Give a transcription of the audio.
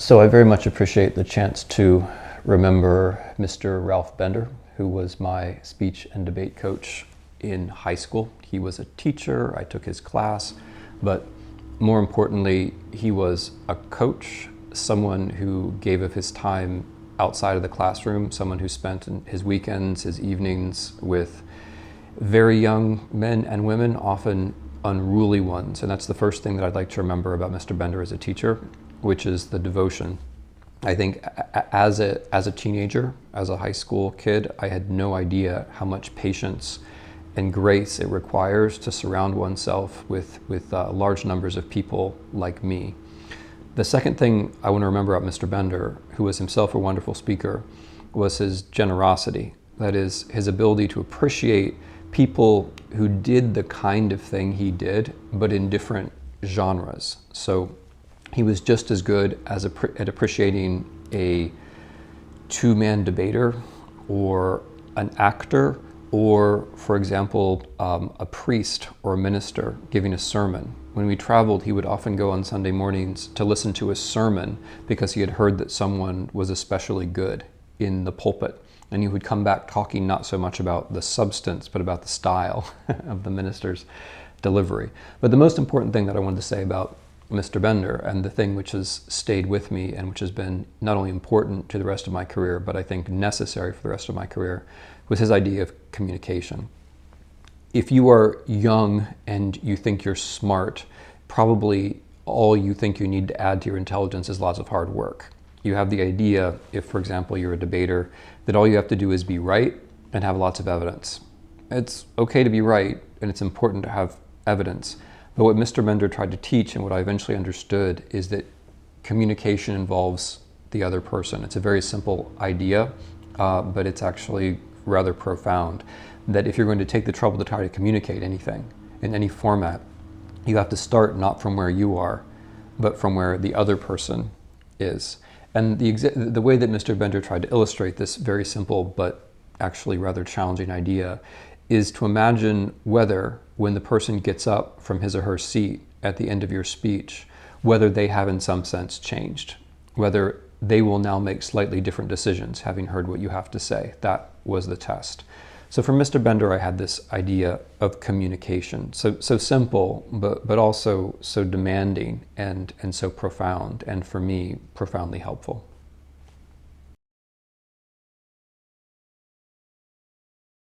So I very much appreciate the chance to remember Mr. Ralph Bender, who was my speech and debate coach in high school. He was a teacher, I took his class, but more importantly, he was a coach, someone who gave of his time outside of the classroom, someone who spent his weekends, his evenings with very young men and women, often unruly ones. And that's the first thing that I'd like to remember about Mr. Bender as a teacher, which is the devotion. I think as a teenager, as a high school kid, I had no idea how much patience and grace it requires to surround oneself with large numbers of people like me. The second thing I want to remember about Mr. Bender, who was himself a wonderful speaker, was his generosity. That is, his ability to appreciate people who did the kind of thing he did, but in different genres. So he was just as good at appreciating a two-man debater or an actor or, for example, a priest or a minister giving a sermon. When we traveled, he would often go on Sunday mornings to listen to a sermon because he had heard that someone was especially good in the pulpit. And he would come back talking not so much about the substance, but about the style of the minister's delivery. But the most important thing that I wanted to say about Mr. Bender, and the thing which has stayed with me and which has been not only important to the rest of my career, but I think necessary for the rest of my career, was his idea of communication. If you are young and you think you're smart, probably all you think you need to add to your intelligence is lots of hard work. You have the idea, if, for example, you're a debater, that all you have to do is be right and have lots of evidence. It's okay to be right, and it's important to have evidence. But what Mr. Bender tried to teach, and what I eventually understood, is that communication involves the other person. It's a very simple idea, but it's actually rather profound. That if you're going to take the trouble to try to communicate anything in any format, you have to start not from where you are, but from where the other person is. And the way that Mr. Bender tried to illustrate this very simple but actually rather challenging idea is to imagine whether, when the person gets up from his or her seat at the end of your speech, whether they have in some sense changed, whether they will now make slightly different decisions having heard what you have to say. That was the test. So for Mr. Bender, I had this idea of communication, so simple, but also so demanding and so profound, and for me, profoundly helpful.